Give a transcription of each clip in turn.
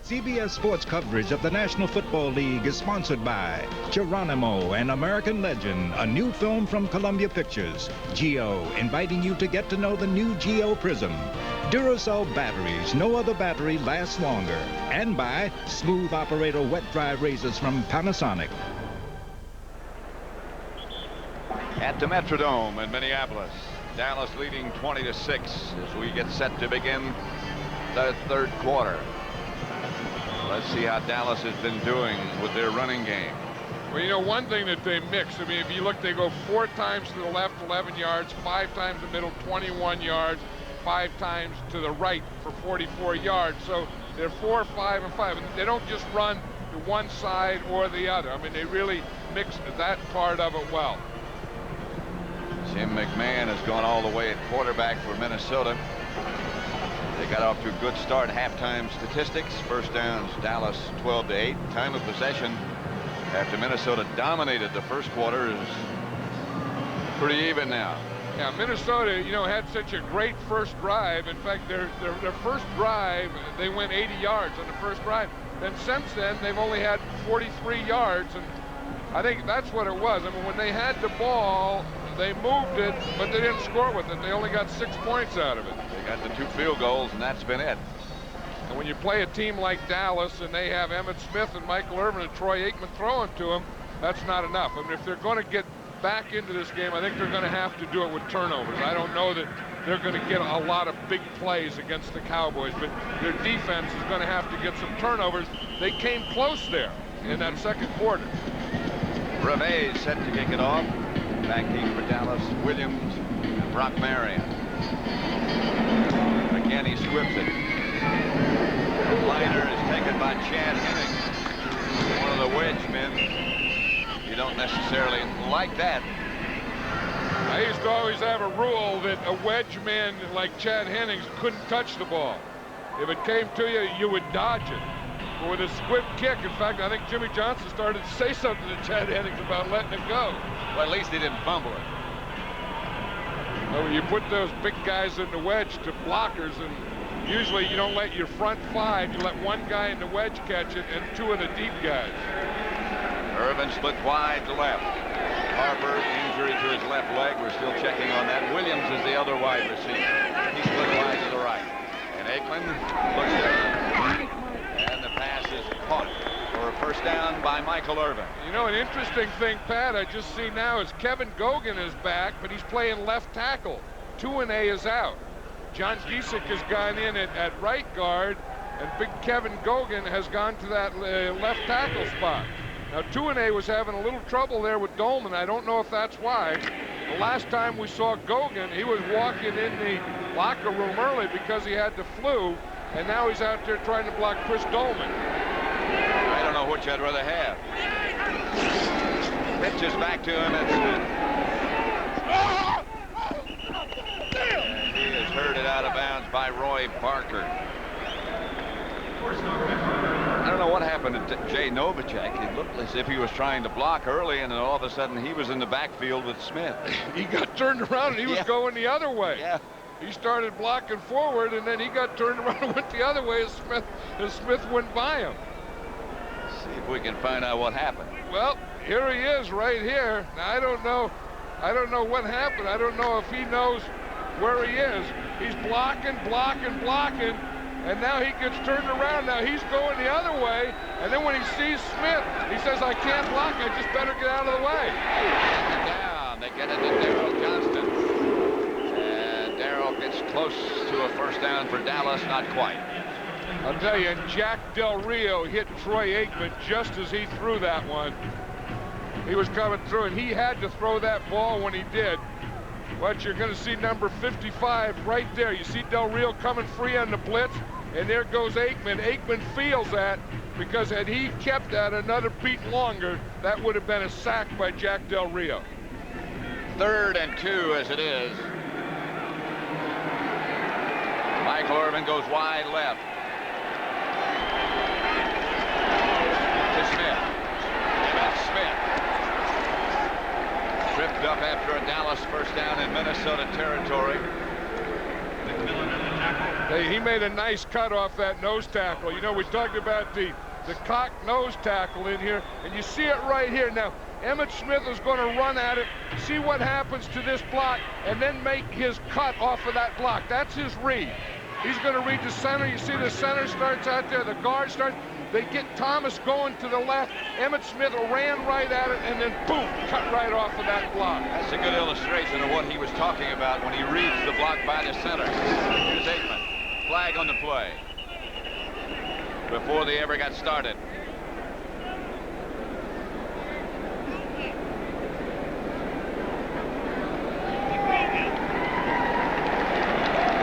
CBS Sports coverage of the National Football League is sponsored by Geronimo, an American Legend, a new film from Columbia Pictures. Geo, inviting you to get to know the new Geo Prism. Duracell batteries, no other battery lasts longer. And by Smooth Operator Wet Dry Razors from Panasonic. At the Metrodome in Minneapolis, Dallas leading 20-6 as we get set to begin the third quarter. Let's see how Dallas has been doing with their running game. Well, you know, one thing that they mix, I mean, if you look, they go 4 times to the left, 11 yards, 5 times the middle, 21 yards, 5 times to the right for 44 yards. So they're 4, 5, and 5. And they don't just run to one side or the other. I mean, they really mix that part of it well. Jim McMahon has gone all the way at quarterback for Minnesota. They got off to a good start. Halftime statistics: first downs, Dallas 12-8. Time of possession after Minnesota dominated the first quarter is pretty even now. Yeah, Minnesota, you know, had such a great first drive. In fact, their first drive, they went 80 yards on the first drive. Then since then, they've only had 43 yards, and I think that's what it was. I mean, when they had the ball, they moved it, but they didn't score with it. They only got 6 points out of it. They got the 2 field goals, and that's been it. And when you play a team like Dallas and they have Emmitt Smith and Michael Irvin and Troy Aikman throwing to them, that's not enough. I mean, if they're going to get back into this game, I think they're going to have to do it with turnovers. I don't know that they're going to get a lot of big plays against the Cowboys, but their defense is going to have to get some turnovers. They came close there in that second quarter. Brevet set to kick it off. Back deep for Dallas, Williams and Brock Marion. Again, he squibs it. The liner is taken by Chad Hennings, one of the wedge men. You don't necessarily like that. I used to always have a rule that a wedge man like Chad Hennings couldn't touch the ball. If it came to you, you would dodge it. But with a squib kick, in fact, I think Jimmy Johnson started to say something to Chad Hennings about letting it go. Well, at least he didn't fumble it. Well, when you put those big guys in the wedge to blockers, and usually you don't let your front 5, you let one guy in the wedge catch it and 2 of the deep guys. Irvin split wide to left. Harper, injury to his left leg. We're still checking on that. Williams is the other wide receiver. He split wide to the right. And Aikman looks there. And the pass is caught for a first down by Michael Irvin. You know, an interesting thing, Pat, I just see now is Kevin Gogan is back, but he's playing left tackle. 2A is out. John Gisick has gone in at right guard, and big Kevin Gogan has gone to that left tackle spot. Now, 2A was having a little trouble there with Dolman. I don't know if that's why. The last time we saw Gogan, he was walking in the locker room early because he had the flu, and now he's out there trying to block Chris Dolman. I don't know which I'd rather have. Pitches back to him, and he is herded out of bounds by Roy Barker. I don't know what happened to Jay Novacek. It looked as if he was trying to block early, and then all of a sudden he was in the backfield with Smith. He got turned around, and he was going the other way. Yeah. He started blocking forward, and then he got turned around and went the other way as Smith went by him. Let's see if we can find out what happened. Well, here he is right here. Now, I don't know what happened. I don't know if he knows where he is. He's blocking, and now he gets turned around. Now he's going the other way, and then when he sees Smith, he says, I can't block, I just better get out of the way. Down, they get it to Darrell Johnston. And Darrell gets close to a first down for Dallas, not quite. I'll tell you, and Jack Del Rio hit Troy Aikman just as he threw that one. He was coming through, and he had to throw that ball when he did. But you're going to see number 55 right there. You see Del Rio coming free on the blitz, and there goes Aikman. Aikman feels that, because had he kept that another beat longer, that would have been a sack by Jack Del Rio. 3rd and 2 as it is. Michael Irvin goes wide left. To Smith. Emmitt Smith. Tripped up after a Dallas first down in Minnesota territory. McMillan at the tackle. He made a nice cut off that nose tackle. You know, we talked about the cock nose tackle in here, and you see it right here. Now, Emmitt Smith is going to run at it, see what happens to this block, and then make his cut off of that block. That's his read. He's going to read the center. You see the center starts out there. The guard starts. They get Thomas going to the left. Emmitt Smith ran right at it, and then boom, cut right off of that block. That's a good illustration of what he was talking about when he reads the block by the center. Here's Aikman. Flag on the play before they ever got started.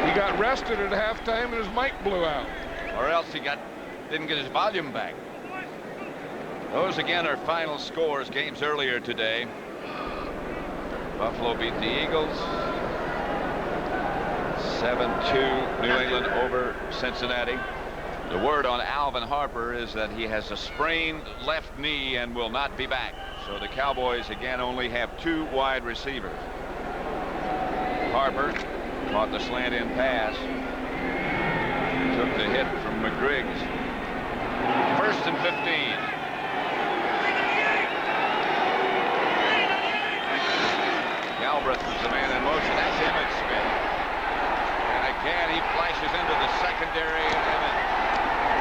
He got rested at halftime and his mic blew out. Or else he didn't get his volume back. Those again are final scores, games earlier today. Buffalo beat the Eagles 7-2. New England over Cincinnati. The word on Alvin Harper is that he has a sprained left knee and will not be back. So the Cowboys again only have 2 wide receivers. Harper caught the slant in pass. Took the hit from McGriggs. 1st and 15. Galbraith was the man in motion. That's Emmitt Smith. And again, he flashes into the secondary, and Emmitt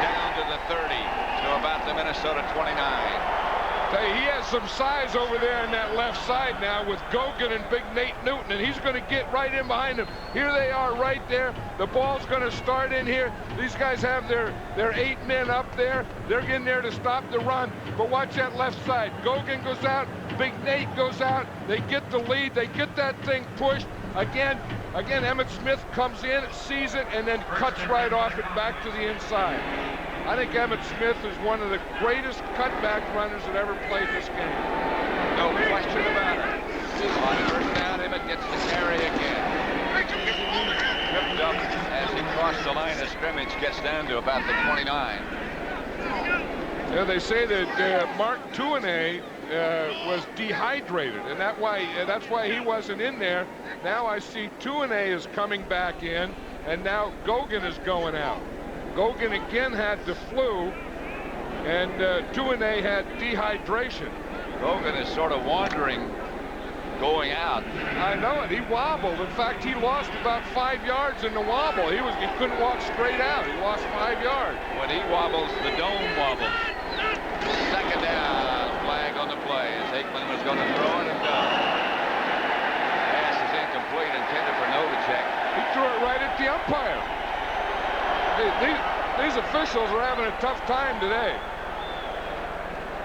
down to the 30. So about the Minnesota 29. He has some size over there on that left side now with Gogan and Big Nate Newton, and he's going to get right in behind him. Here they are right there. The ball's going to start in here. These guys have their 8 men up there. They're getting there to stop the run. But watch that left side. Gogan goes out. Big Nate goes out. They get the lead. They get that thing pushed. Again, Emmitt Smith comes in, sees it, and then cuts right off it back to the inside. I think Emmitt Smith is one of the greatest cutback runners that ever played this game. No question about it. On 1st down, Emmitt gets the carry again. Tripped up as he crossed the line of scrimmage, gets down to about the 29. Yeah, they say that Mark Tuinei was dehydrated, and that's why he wasn't in there. Now I see Tuinei is coming back in, and now Gogan is going out. Gogan again had the flu, and Tuinei had dehydration. Gogan is sort of wandering going out. I know it. He wobbled. In fact, he lost about 5 yards in the wobble. He couldn't walk straight out. He lost 5 yards. When he wobbles, the dome wobbles. 2nd down. Flag on the play as Aikman was going to throw it and go. Pass is incomplete, intended for Novacek. He threw it right at the umpire. These officials are having a tough time today.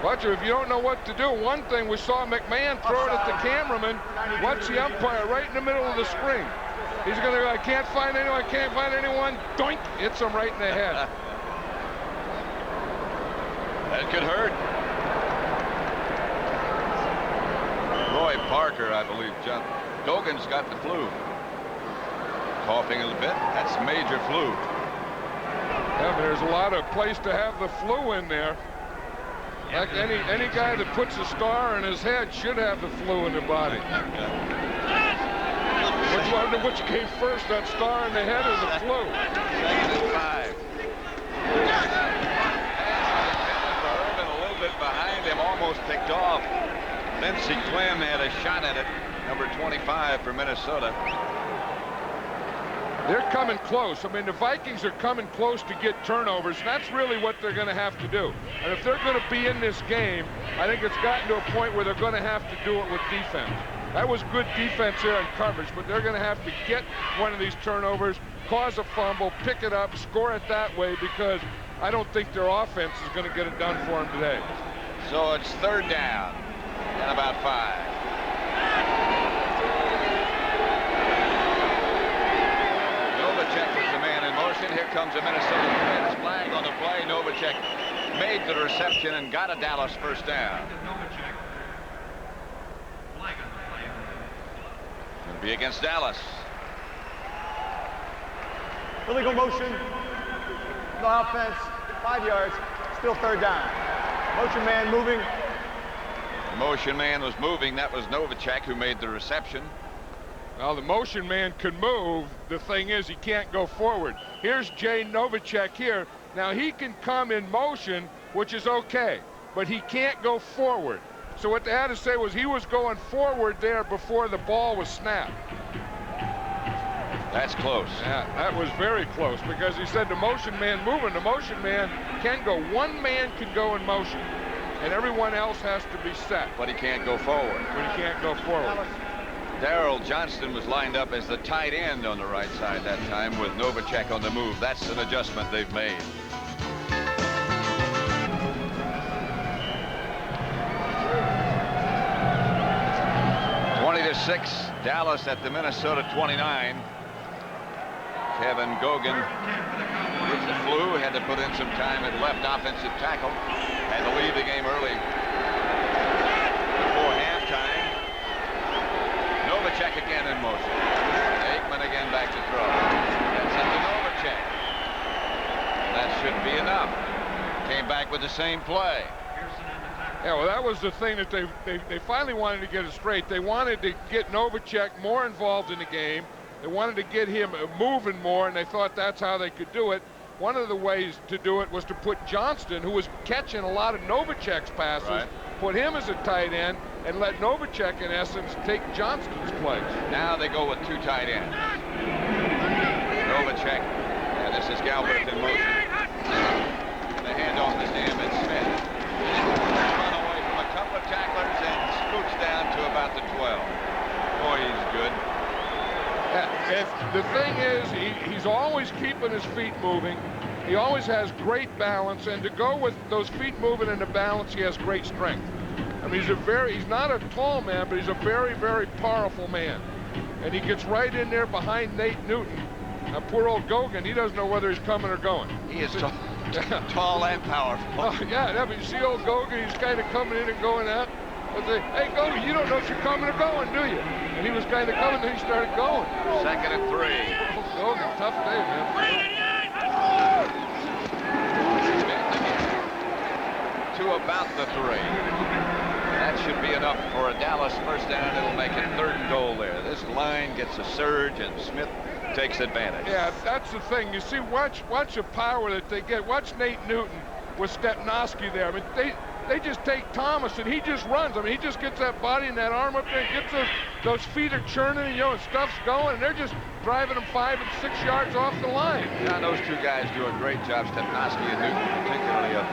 Butcher, if you don't know what to do, one thing we saw McMahon throw it at the cameraman. Watch the umpire right in the middle of the screen. He's going to go, I can't find anyone, I can't find anyone. Doink, hits him right in the head. That could hurt. Roy Parker, I believe, John. Gogan's got the flu. Coughing a little bit. That's major flu. Yeah, there's a lot of place to have the flu in there. Like any guy that puts a star in his head should have the flu in their body. Which came first, that star in the head or the flu? 2nd and 5. For Urban, a little bit behind him, almost picked off. Lindsey Clem had a shot at it. Number 25 for Minnesota. They're coming close. I mean, the Vikings are coming close to get turnovers. That's really what they're going to have to do. And if they're going to be in this game, I think it's gotten to a point where they're going to have to do it with defense. That was good defense here in coverage, but they're going to have to get one of these turnovers, cause a fumble, pick it up, score it that way, because I don't think their offense is going to get it done for them today. So it's 3rd down and about 5. Here comes a Minnesota defense. Flag on the play. Novacek made the reception and got a Dallas 1st down. It'll be against Dallas. Illegal motion. No offense. 5 yards. Still 3rd down. Motion man moving. The motion man was moving. That was Novacek who made the reception. Well, the motion man can move. The thing is, he can't go forward. Here's Jay Novacek here. Now, he can come in motion, which is okay, but he can't go forward. So what they had to say was he was going forward there before the ball was snapped. That's close. Yeah, that was very close, because he said the motion man moving. The motion man can go. One man can go in motion, and everyone else has to be set. But he can't go forward. But he can't go forward. Darrell Johnston was lined up as the tight end on the right side that time with Novacek on the move. That's an adjustment they've made. Six, Dallas at the Minnesota 29. Kevin Gogan with the flu, had to put in some time at left offensive tackle. Had to leave the game early before halftime. Novacek again in motion. Aikman again back to throw. That's up to Novacek. That should be enough. Came back with the same play. Yeah, well, that was the thing that they finally wanted to get it straight. They wanted to get Novacek more involved in the game. They wanted to get him moving more, and they thought that's how they could do it. One of the ways to do it was to put Johnston, who was catching a lot of Novacek's passes, put him as a tight end, and let Novacek, in essence, take Johnston's place. Now they go with two tight ends. Novacek, and this is Galbert in motion. The handoff is to Emmett Smith. Couple of tacklers and scoots down to about the 12. Boy, he's good. The thing is, he's always keeping his feet moving. He always has great balance, and to go with those feet moving and the balance, he has great strength. I mean, he's not a tall man, but he's a very, very powerful man. And he gets right in there behind Nate Newton. Now, poor old Gogan, he doesn't know whether he's coming or going. He is tall and powerful. Oh, yeah, but you see old Gogan, he's kind of coming in and going out. But they, hey, Gogan, you don't know if you're coming or going, do you? And he was kind of coming, then he started going. 2nd and 3. Oh, Gogan, tough day, man. To about the 3. That should be enough for a Dallas first down. It'll make it 3rd and goal there. This line gets a surge, and Smith takes advantage. Yeah, that's the thing. You see, watch the power that they get. Watch Nate Newton with Stepnoski there. I mean, they just take Thomas, and he just runs. I mean, he just gets that body and that arm up there, and gets those feet are churning, you know, and stuff's going, and they're just driving them 5 and 6 yards off the line. Yeah, those two guys do a great job, Stepnoski and Newton, particularly of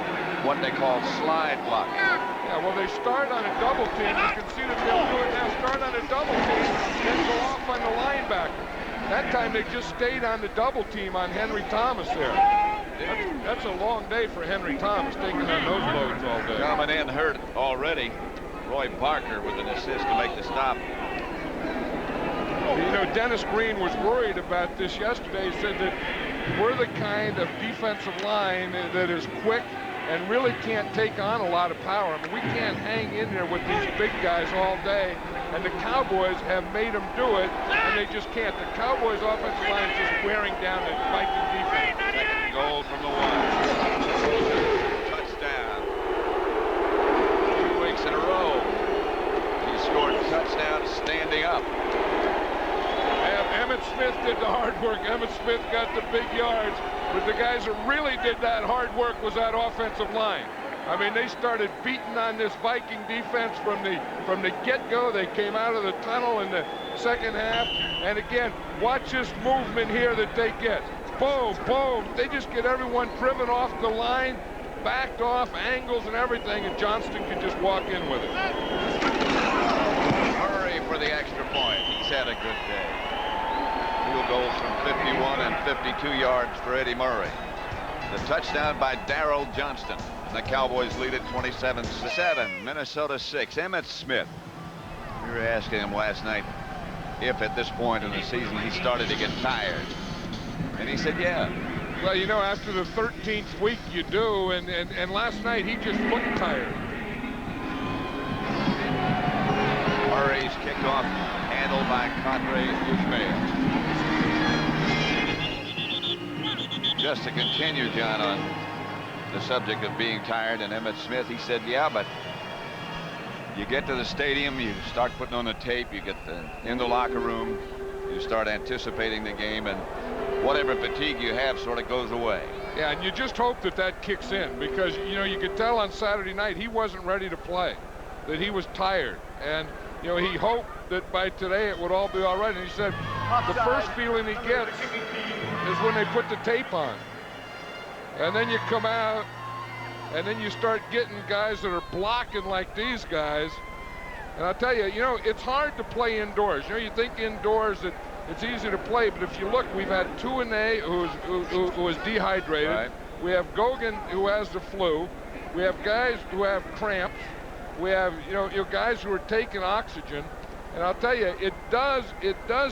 what they call slide blocking. Yeah, well, they start on a double team. You can see them do it now. Start on a double team, then go off on the linebacker. That time they just stayed on the double team on Henry Thomas there. That's a long day for Henry Thomas, taking on those loads all day. Coming in hurt already. Roy Parker with an assist to make the stop. You know, Dennis Green was worried about this yesterday. He said that we're the kind of defensive line that is quick and really can't take on a lot of power. I mean, we can't hang in there with these big guys all day, and the Cowboys have made them do it, and they just can't. The Cowboys' offensive line is just wearing down the Viking defense. 2nd goal from the 1. Touchdown. 2 weeks in a row. He scored a touchdown standing up. Emmett Smith did the hard work. Emmett Smith got the big yards, but the guys that really did that hard work was that offensive line. I mean, they started beating on this Viking defense from the get-go. They came out of the tunnel in the second half, and again, watch this movement here that they get. Boom, boom. They just get everyone driven off the line, backed off, angles and everything, and Johnston can just walk in with it. Murray for the extra point. He's had a good day. Field goals from 51 and 52 yards for Eddie Murray. The touchdown by Darrell Johnston. The Cowboys lead it 27-7. Minnesota 6. Emmett Smith. We were asking him last night if at this point in the season he started to get tired. And he said, yeah. Well, you know, after the 13th week you do, and last night he just looked tired. Murray's kickoff handled by Conrad Ismail. Just to continue, John, on the subject of being tired and Emmett Smith, he said, yeah, but You get to the stadium, you start putting on the tape, you get in the locker room, you start anticipating the game, and whatever fatigue you have sort of goes away. Yeah, and you just hope that that kicks in, because, you know, you could tell on Saturday night he wasn't ready to play, that he was tired. And, you know, he hoped that by today it would all be all right. And he said the first feeling he gets is when they put the tape on. And then you come out, and then you start getting guys that are blocking like these guys. And I'll tell you, you know, it's hard to play indoors. You know, you think indoors that it's easy to play, but if you look, we've had Tuanay who is dehydrated. Right. We have Gogan who has the flu. We have guys who have cramps. We have, you know, guys who are taking oxygen. And I'll tell you, it does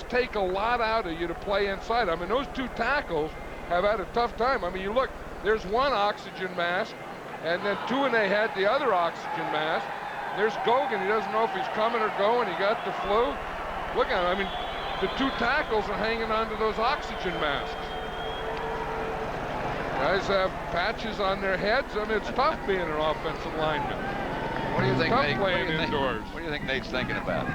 take a lot out of you to play inside. I mean, those two tackles have had a tough time. I mean, you look, there's one oxygen mask, and then Tuanay had the other oxygen mask. There's Gogan. He doesn't know if he's coming or going. He got the flu. Look at him. I mean, the two tackles are hanging onto those oxygen masks. Guys have patches on their heads. I mean, it's tough being an offensive lineman. What do you think, Tough Nate? playing indoors. What do you think Nate's thinking about?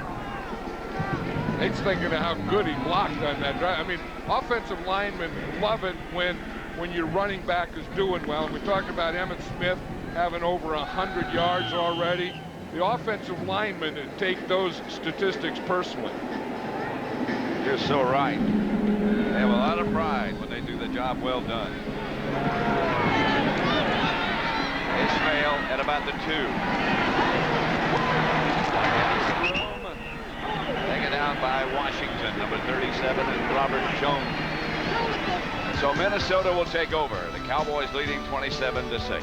Nate's thinking of how good he blocked on that drive. I mean, offensive linemen love it when your running back is doing well. And we talked about Emmitt Smith having over 100 yards already. The offensive linemen take those statistics personally. You're so right. They have a lot of pride when they do the job well done. Ismail at about the 2. Taken down by Washington, number 37, and Robert Jones. So Minnesota will take over. The Cowboys leading 27-6.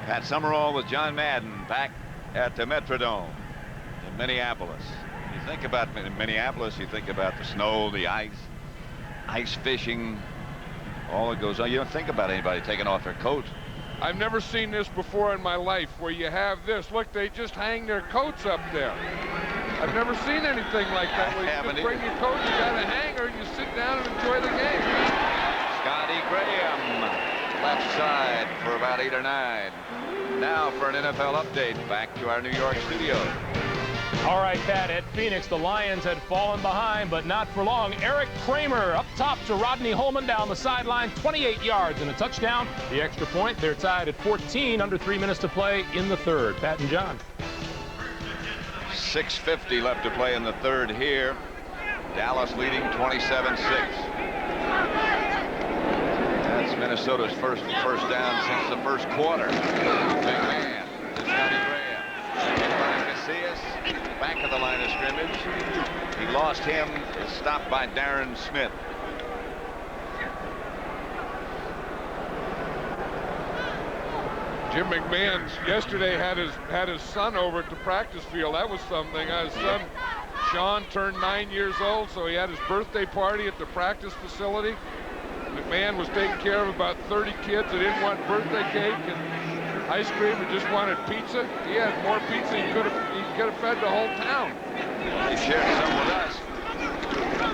Pat Summerall with John Madden back at the Metrodome in Minneapolis. You think about Minneapolis, you think about the snow, the ice fishing, all that goes on. You don't think about anybody taking off their coats. I've never seen this before in my life, where you have this. Look, they just hang their coats up there. I've never seen anything like that. Where you just bring your coat, you got a hanger, and you sit down and enjoy the game. Scotty Graham, left side for about 8 or 9. Now for an NFL update, back to our New York studio. All right, Pat, at Phoenix, the Lions had fallen behind, but not for long. Eric Kramer up top to Rodney Holman down the sideline, 28 yards and a touchdown. The extra point, they're tied at 14, under 3 minutes to play in the third. Pat and John. 6:50 left to play in the third here. Dallas leading 27-6. That's Minnesota's first down since the first quarter. Big man, Scotty Graham. Casillas, back of the line of scrimmage. He lost him. Is stopped by Darren Smith. Jim McMahon yesterday had his son over at the practice field. That was something. His son Sean turned 9 years old, so he had his birthday party at the practice facility. McMahon was taking care of about 30 kids that didn't want birthday cake and ice cream and just wanted pizza. He had more pizza he could have fed the whole town. He shared some with us.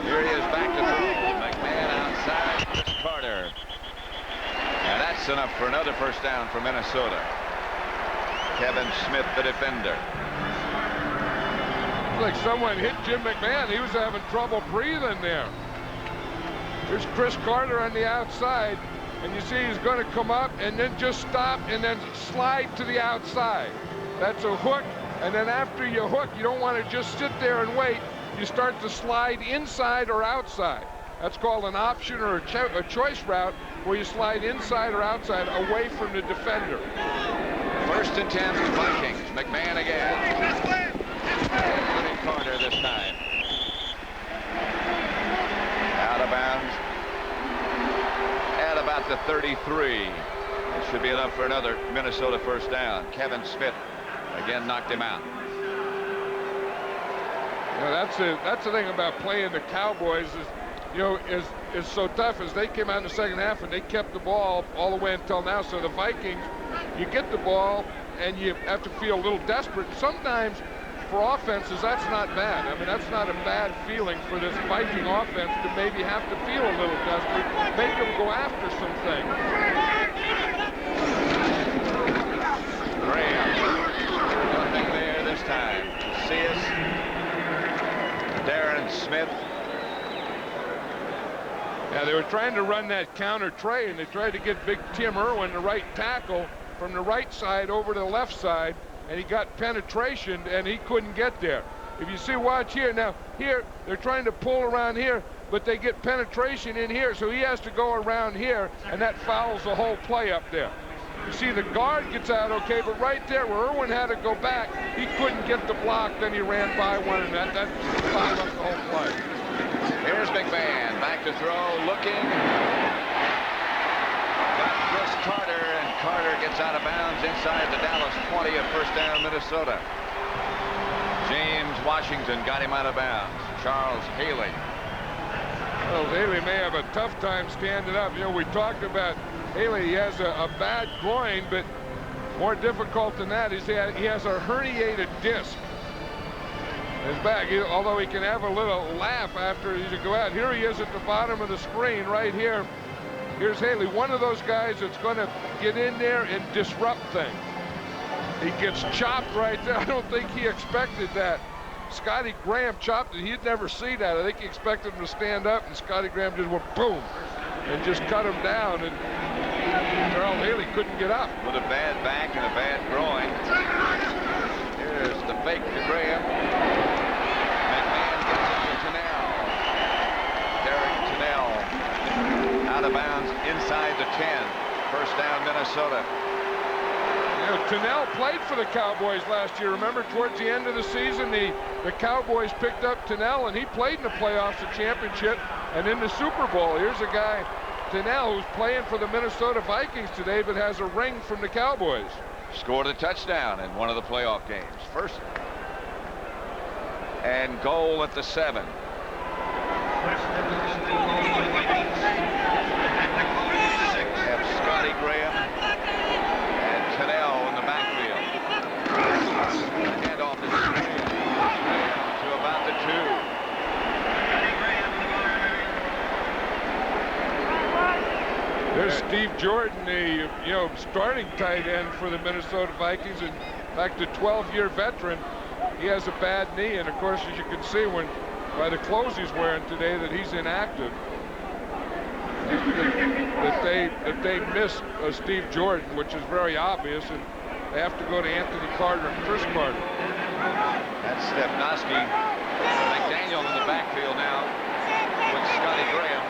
Here he is back to throw. McMahon outside. Chris Carter. And that's enough for another first down for Minnesota. Kevin Smith, the defender. It's like someone hit Jim McMahon. He was having trouble breathing there. Here's Chris Carter on the outside, and you see he's going to come up and then just stop and then slide to the outside. That's a hook, and then after you hook, you don't want to just sit there and wait. You start to slide inside or outside. That's called an option or a choice route, where you slide inside or outside away from the defender. 1st and 10, Vikings. McMahon again. Anthony Carter this time. Out of bounds at about the 33. It should be enough for another Minnesota first down. Kevin Smith again knocked him out. You know, that's the thing about playing the Cowboys is, you know, is so tough. As they came out in the second half and they kept the ball all the way until now. So the Vikings, you get the ball and you have to feel a little desperate. Sometimes for offenses, that's not bad. I mean, that's not a bad feeling for this Viking offense to maybe have to feel a little desperate, make them go after some things. Graham Macias, Darren Smith. Yeah, they were trying to run that counter trey, and they tried to get big Tim Irwin, the right tackle, from the right side over to the left side, and he got penetration, and he couldn't get there. If you see, watch here. Now, here, they're trying to pull around here, but they get penetration in here, so he has to go around here, and that fouls the whole play up there. You see, the guard gets out okay, but right there where Irwin had to go back, he couldn't get the block, then he ran by one, and that fouled up the whole play. Here's McMahon, back to throw, looking. Got Chris Carter, and Carter gets out of bounds inside the Dallas 20, a first down, Minnesota. James Washington got him out of bounds. Charles Haley. Well, Haley may have a tough time standing up. You know, we talked about Haley. He has a bad groin, but more difficult than that is he has a herniated disc. His back, although he can have a little laugh after he go out. Here he is at the bottom of the screen right here. Here's Haley, one of those guys that's going to get in there and disrupt things. He gets chopped right there. I don't think he expected that. Scotty Graham chopped it. He'd never see that. I think he expected him to stand up, and Scotty Graham just went boom and just cut him down, and Charles Haley couldn't get up. With a bad back and a bad groin. Here's the fake to Graham. McMahon gets it to Tunnell. Derek Tunnell out of bounds inside the 10. First down, Minnesota. You know, Tunnell played for the Cowboys last year. Remember, towards the end of the season, the Cowboys picked up Tunnell, and he played in the playoffs, the championship, and in the Super Bowl. Here's a guy, Tunnell, who's playing for the Minnesota Vikings today, but has a ring from the Cowboys. Scored a touchdown in one of the playoff games. First and goal at the 7. Have Scotty Graham and Tunnell in the backfield. Hand off to Graham to about the 2. There's Steve Jordan, the starting tight end for the Minnesota Vikings, and in fact a 12-year veteran. He has a bad knee, and of course, as you can see by the clothes he's wearing today, that he's inactive. That they miss Steve Jordan, which is very obvious, and they have to go to Anthony Carter and Chris Carter. That's Stepnoski. McDaniel in the backfield now with Scotty Graham.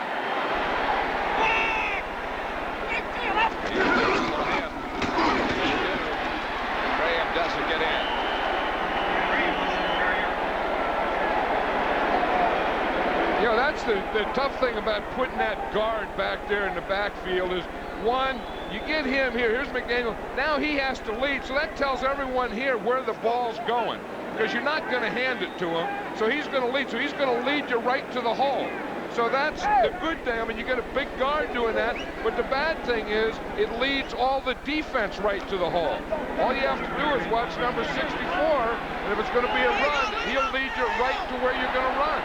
Graham doesn't get in. You know, that's the tough thing about putting that guard back there in the backfield is, one, you get him here. Here's McDaniel. Now he has to lead, so that tells everyone here where the ball's going, because you're not going to hand it to him, so he's going to lead. So he's going to lead you right to the hole. So that's the good thing. I mean, you get a big guard doing that, but the bad thing is it leads all the defense right to the hole. All you have to do is watch number 64, and if it's going to be a run, he'll lead you right to where you're going to run.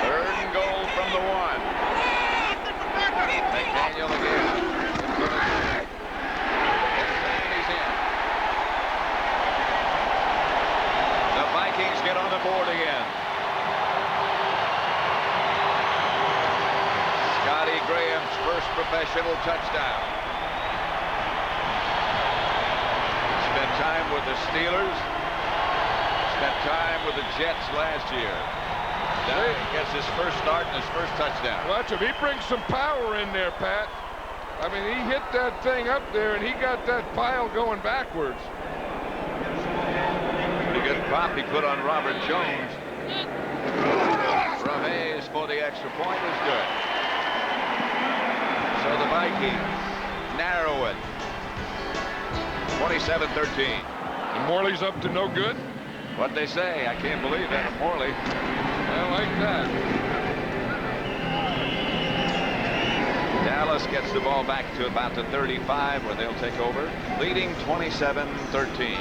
Third and goal from the 1. McDaniel again. And he's in. The Vikings get on the board again. Scotty Graham's first professional touchdown. Spent time with the Steelers. Spent time with the Jets last year. Now he gets his first start and his first touchdown. Watch him. He brings some power in there, Pat. I mean, he hit that thing up there, and he got that pile going backwards. Pretty good pop he put on Robert Jones. From Hayes for the extra point is good. So the Vikings narrow it. 27-13. And Morley's up to no good? What they say, I can't believe that. Morley. I like that. Dallas gets the ball back to about the 35 where they'll take over, leading 27-13.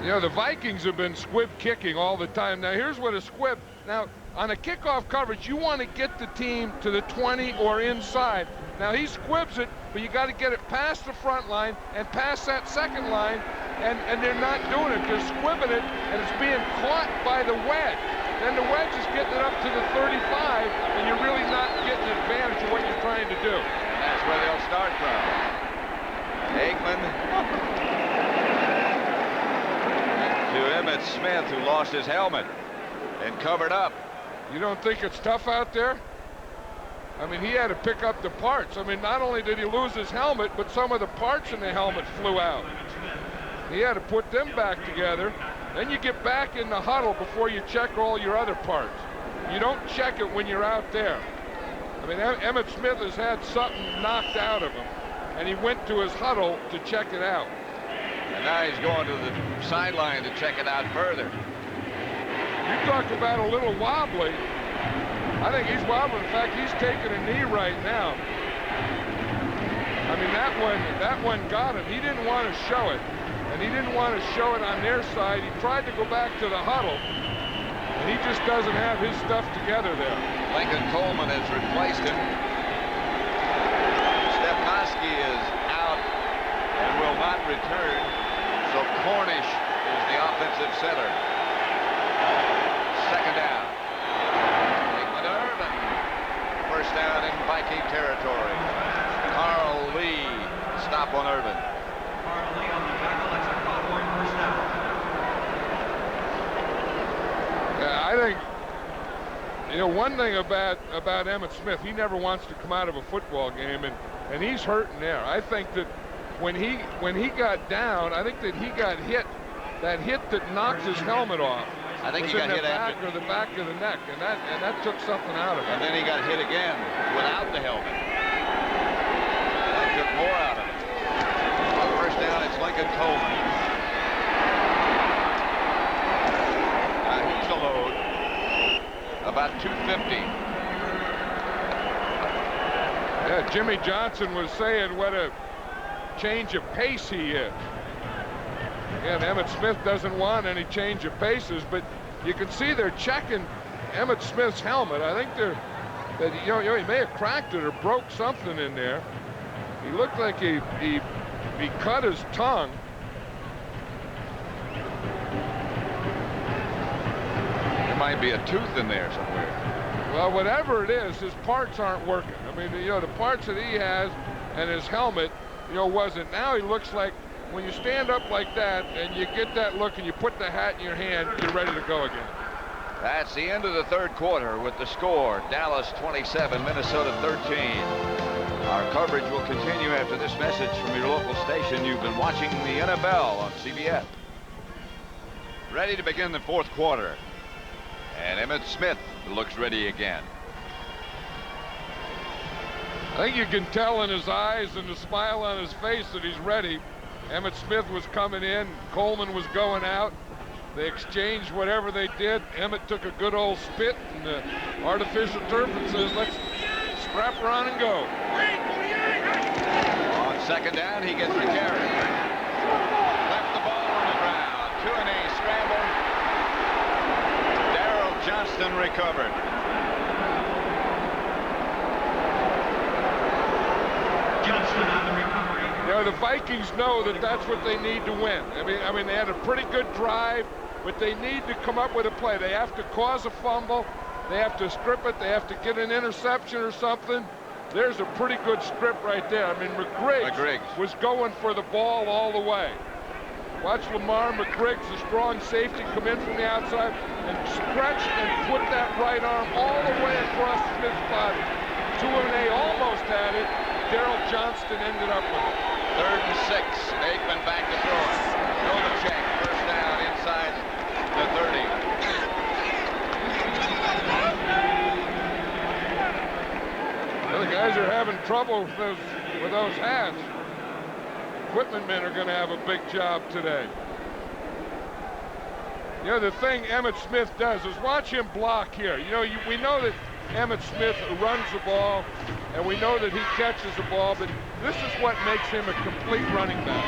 You know, the Vikings have been squib kicking all the time. Now, here's what a squib. Now, on a kickoff coverage, you want to get the team to the 20 or inside. Now, he squibs it, but you got to get it past the front line and past that second line, and they're not doing it. They're squibbing it, and it's being caught by the wedge. Then the wedge is getting it up to the 35, and you're really not getting advantage of what you're trying to do. And that's where they'll start from. Aikman to Emmitt Smith, who lost his helmet and covered up. You don't think it's tough out there? I mean, he had to pick up the parts. I mean, not only did he lose his helmet, but some of the parts in the helmet flew out. He had to put them back together. Then you get back in the huddle before you check all your other parts. You don't check it when you're out there. I mean, Emmitt Smith has had something knocked out of him, and he went to his huddle to check it out. And now he's going to the sideline to check it out further. You talk about a little wobbly. I think he's wobbling. In fact, he's taking a knee right now. I mean, that one got him. He didn't want to show it, and he didn't want to show it on their side. He tried to go back to the huddle, and he just doesn't have his stuff together there. Lincoln Coleman has replaced him. Stepnoski is out and will not return, so Cornish is the offensive center. Second down. Aikman Irvin. First down in Viking territory. Carl Lee. Stop on Irvin. Carl Lee on the tackle. That's a Cowboy first down. Yeah, I think, you know, one thing about Emmitt Smith, he never wants to come out of a football game, and he's hurting there. I think that when he got down, I think that he got hit. That hit that knocked his helmet off. I think was he got in hit the back after. or the back of the neck, and that took something out of him. And then he got hit again without the helmet. That took more out of it. First down, it's Lincoln Coleman. He's a load. About 250. Yeah, Jimmy Johnson was saying what a change of pace he is. Again, Emmitt Smith doesn't want any change of paces, but you can see they're checking Emmitt Smith's helmet. I think he may have cracked it or broke something in there. He looked like he cut his tongue. There might be a tooth in there somewhere. Well, whatever it is, his parts aren't working. I mean, you know, the parts that he has and his helmet, you know, wasn't. Now he looks like, when you stand up like that and you get that look and you put the hat in your hand, you're ready to go again. That's the end of the third quarter with the score, Dallas 27, Minnesota 13. Our coverage will continue after this message from your local station. You've been watching the NFL on CBS. Ready to begin the fourth quarter. And Emmitt Smith looks ready again. I think you can tell in his eyes and the smile on his face that he's ready. Emmitt Smith was coming in, Coleman was going out. They exchanged whatever they did. Emmitt took a good old spit in the artificial turf and says, let's strap her on and go. On second down, he gets the carry. Left the ball on the ground. 2-and-A scramble. Darrell Johnston recovered. Johnston on the recovery. You know, the Vikings know that that's what they need to win. I mean, they had a pretty good drive, but they need to come up with a play. They have to cause a fumble. They have to strip it. They have to get an interception or something. There's a pretty good strip right there. I mean, McGriggs was going for the ball all the way. Watch Lamar McGriggs, the strong safety, come in from the outside and stretch and put that right arm all the way across Smith's body. 2-and-A almost had it. Darrell Johnston ended up with it. 3rd and 6. Aikman back to throw it. Novacek, first down inside the 30. Well, the guys are having trouble with those hats. Equipment men are going to have a big job today. You know, the thing Emmitt Smith does is watch him block here. You know, we know that Emmitt Smith runs the ball, and we know that he catches the ball, but this is what makes him a complete running back,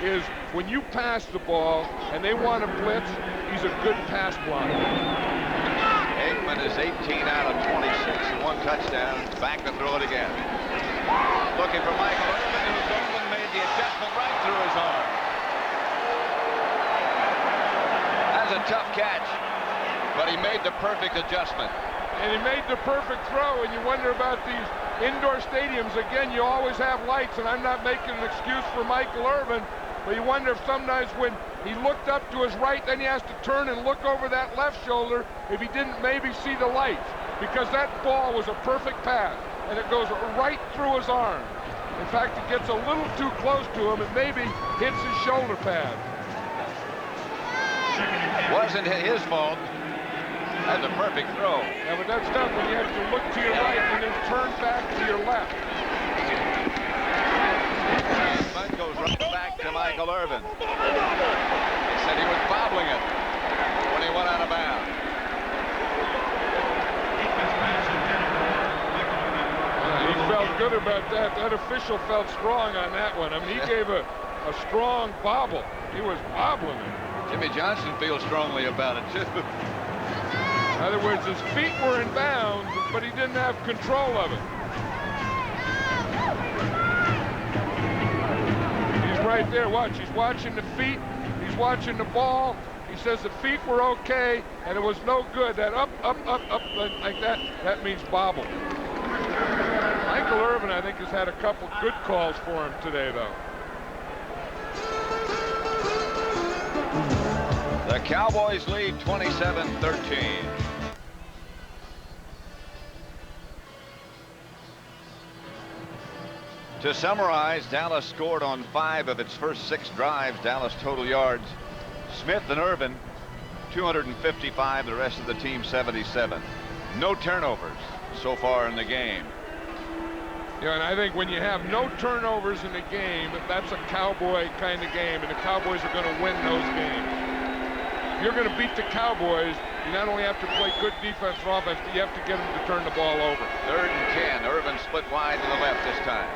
is when you pass the ball and they want to blitz, he's a good pass blocker. Aikman is 18 out of 26 and 1 touchdown. Back to throw it again. Looking for Michael Irvin, who's open, made the adjustment right through his arm. made the perfect adjustment. And he made the perfect throw, and you wonder about these indoor stadiums. Again, you always have lights, and I'm not making an excuse for Michael Irvin, but you wonder if sometimes when he looked up to his right, then he has to turn and look over that left shoulder if he didn't maybe see the lights, because that ball was a perfect pass, and it goes right through his arm. In fact, it gets a little too close to him and maybe hits his shoulder pad. Wasn't his fault. That's a perfect throw. Yeah, but that's tough when you have to look to your right and then turn back to your left. Bud goes right back to Michael Irvin. They said he was bobbling it when he went out of bounds. He felt good about that. That official felt strong on that one. I mean, he gave a strong bobble. He was bobbling it. Jimmy Johnson feels strongly about it, too. In other words, his feet were in bounds, but he didn't have control of it. He's right there. Watch. He's watching the feet. He's watching the ball. He says the feet were okay, and it was no good. That up, like that, that means bobble. Michael Irvin, I think, has had a couple good calls for him today, though. The Cowboys lead 27-13. To summarize, Dallas scored on 5 of its first 6 drives. Dallas total yards. Smith and Irvin, 255. The rest of the team, 77. No turnovers so far in the game. Yeah, and I think when you have no turnovers in the game, that's a Cowboy kind of game, and the Cowboys are going to win those games. If you're going to beat the Cowboys, you not only have to play good defense and offense, but you have to get them to turn the ball over. 3rd and 10. Irvin split wide to the left this time.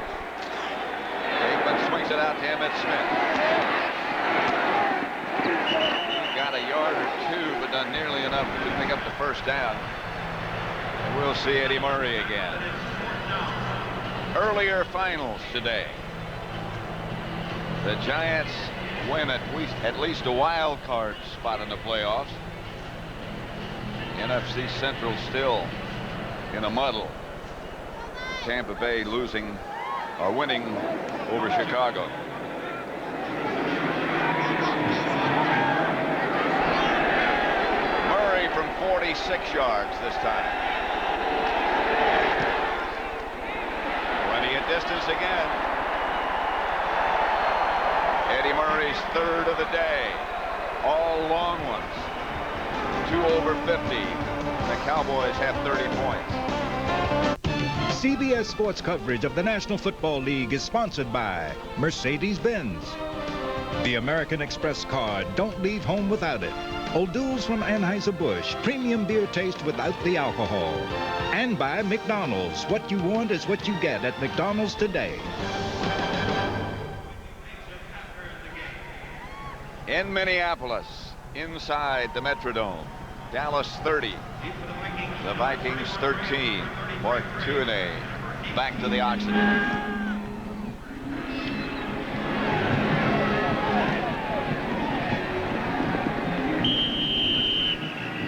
Aikman swings it out to Emmitt Smith. He got a yard or 2, but not nearly enough to pick up the first down. And we'll see Eddie Murray again. Earlier finals today. The Giants win at least a wild card spot in the playoffs. NFC Central still in a muddle. Tampa Bay losing or winning over Chicago. Murray from 46 yards this time. Plenty of distance again. Eddie Murray's 3rd of the day. All long ones. 2 over 50. The Cowboys have 30 points. CBS Sports coverage of the National Football League is sponsored by Mercedes-Benz. The American Express card, don't leave home without it. O'Doul's from Anheuser-Busch, premium beer taste without the alcohol. And by McDonald's, what you want is what you get at McDonald's today. In Minneapolis, inside the Metrodome, Dallas 30, the Vikings 13. Mark Tuinei back to the oxygen.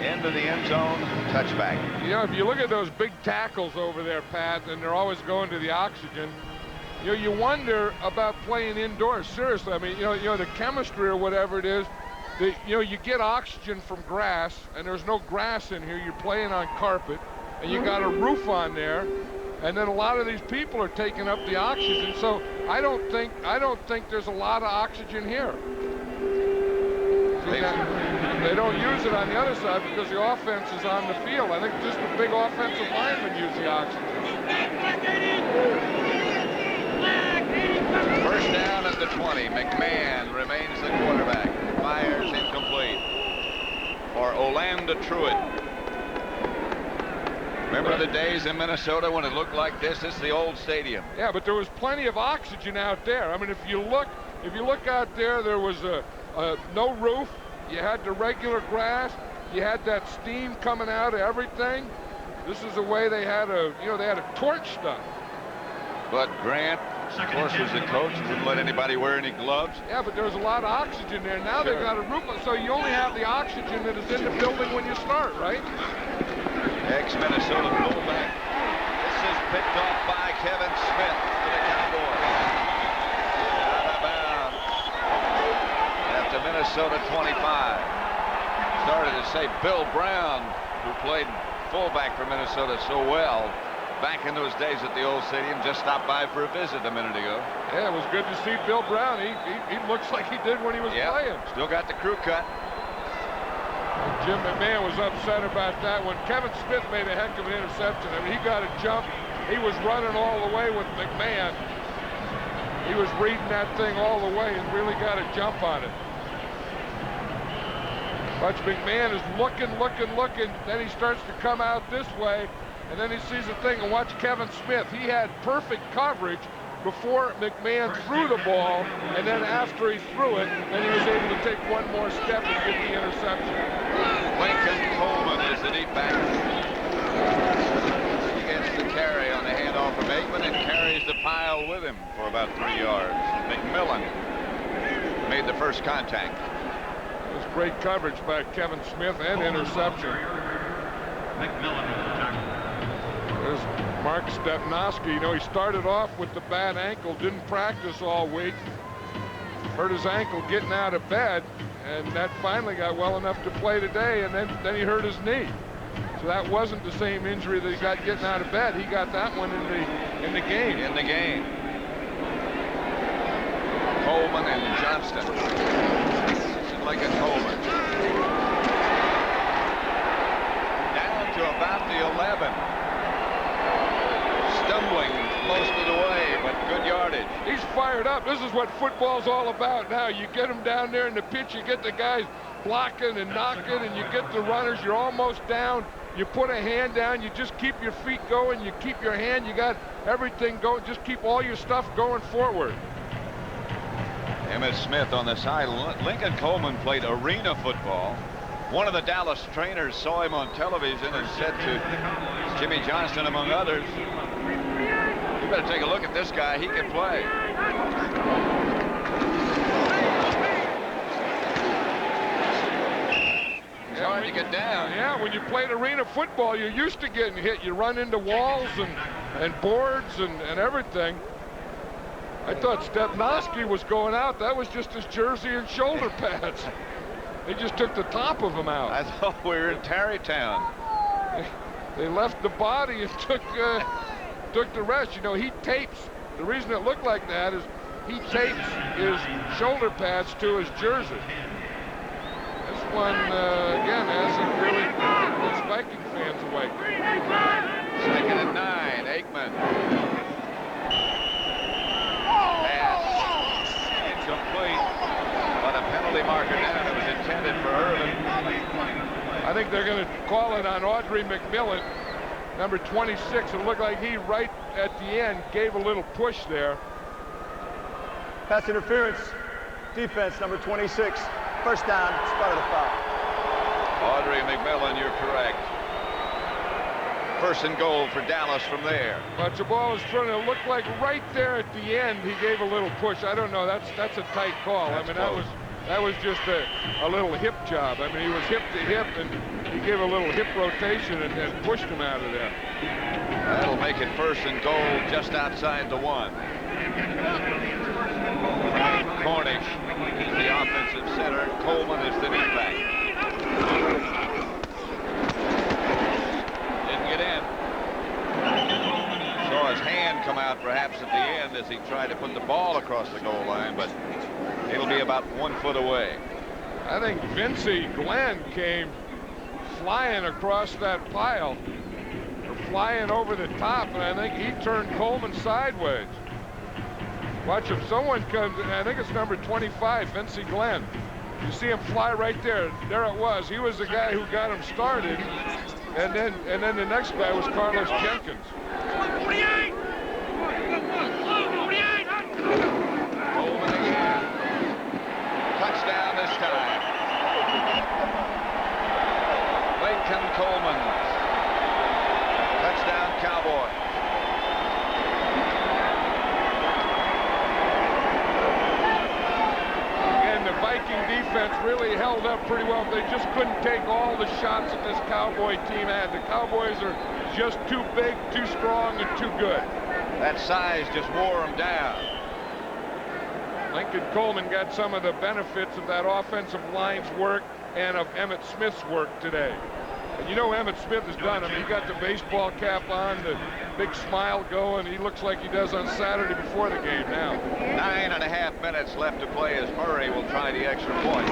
Into the end zone, touchback. You know, if you look at those big tackles over there, Pat, and they're always going to the oxygen, you know, you wonder about playing indoors. Seriously, I mean, you know, the chemistry or whatever it is, you know, you get oxygen from grass, and there's no grass in here. You're playing on carpet, and you got a roof on there, and then a lot of these people are taking up the oxygen. So I don't think there's a lot of oxygen here. They don't use it on the other side because the offense is on the field. I think just the big offensive linemen use the oxygen. First down at the 20. McMahon remains the quarterback. Fires incomplete for Orlando Truitt. Remember the days in Minnesota when it looked like this? This is the old stadium. Yeah, but there was plenty of oxygen out there. I mean, if you look out there, there was no roof. You had the regular grass. You had that steam coming out of everything. This is the way they had to torch stuff. But Grant, of course, was the coach. He wouldn't let anybody wear any gloves. Yeah, but there's a lot of oxygen there. Now Sure. they've got a roof, so you only have the oxygen that is in the building when you start, right? Ex-Minnesota fullback. This is picked off by Kevin Smith for the Cowboys. Out of bounds. At the Minnesota 25. Started to say Bill Brown, who played fullback for Minnesota so well back in those days at the old stadium, just stopped by for a visit a minute ago. Yeah, it was good to see Bill Brown. He looks like he did when he was playing. Still got the crew cut. Jim McMahon was upset about that when Kevin Smith made a heck of an interception. I mean, he got a jump. He was running all the way with McMahon. He was reading that thing all the way and really got a jump on it. But McMahon is looking. Then he starts to come out this way, and then he sees the thing. And watch Kevin Smith. He had perfect coverage before McMahon threw the ball, and then after he threw it, then he was able to take one more step and get the interception. Lincoln Coleman is the deep back. He gets the carry on the handoff from Aikman and carries the pile with him for about 3 yards. McMillan made the first contact. It was great coverage by Kevin Smith and interception. There's Mark Stepnoski. You know, he started off with the bad ankle, didn't practice all week, hurt his ankle getting out of bed, and that finally got well enough to play today, and then he hurt his knee. So that wasn't the same injury that he got getting out of bed. He got that one in the game. In the game. Coleman and Johnston. Lincoln Coleman. Down to about the 11. Stumbling most of the way, but good yardage. He's fired up. This is what football's all about now. You get them down there in the pitch, you get the guys blocking and knocking, and you get the runners. You're almost down. You put a hand down. You just keep your feet going. You keep your hand. You got everything going. Just keep all your stuff going forward. Emmett Smith on the side. Lincoln Coleman played arena football. One of the Dallas trainers saw him on television and said to Jimmy Johnston, among others, "You better take a look at this guy. He can play." It's hard to get down. Yeah, when you played arena football, you're used to getting hit. You run into walls and boards and everything. I thought Stepnoski was going out. That was just his jersey and shoulder pads. They just took the top of him out. I thought we were in Tarrytown. They left the body and took the rest. You know, he tapes. The reason it looked like that is he tapes his shoulder pads to his jersey. This one, again, hasn't really kept those Viking fans awake. 2nd and 9, Aikman. Pass incomplete, but a penalty marker down. It was intended for Irvin. I think they're going to call it on Audrey McMillan, number 26. It looked like he, right at the end, gave a little push there. Pass interference. Defense, number 26. First down, start of the foul. Audrey McMillan, you're correct. First and goal for Dallas from there. But the ball is thrown. It looked like right there at the end he gave a little push. I don't know. That's a tight call. That's I mean, close. that was just a little hip job. I mean, he was hip to hip, and he gave a little hip rotation and pushed him out of there. That'll make it first and goal just outside the 1. Cornish is the offensive center. Coleman is the deep back. Didn't get in. Saw his hand come out perhaps at the end as he tried to put the ball across the goal line, but it'll be about 1 foot away. I think Vincey Glenn came flying across that pile, or flying over the top, and I think he turned Coleman sideways. Watch him. Someone comes, and I think it's number 25, Vincey Glenn. You see him fly right there. There it was. He was the guy who got him started, and then the next guy was Carlos Jenkins. Coleman again. Touchdown this time. Lincoln Coleman. Touchdown Cowboys. really held up pretty well. They just couldn't take all the shots that this Cowboy team had. The Cowboys are just too big, too strong, and too good. That size just wore them down. Lincoln Coleman got some of the benefits of that offensive line's work and of Emmitt Smith's work today. And you know Emmitt Smith has done. I mean, he got the baseball cap on, the big smile going. He looks like he does on Saturday before the game now. 9.5 minutes left to play as Murray will try the extra point.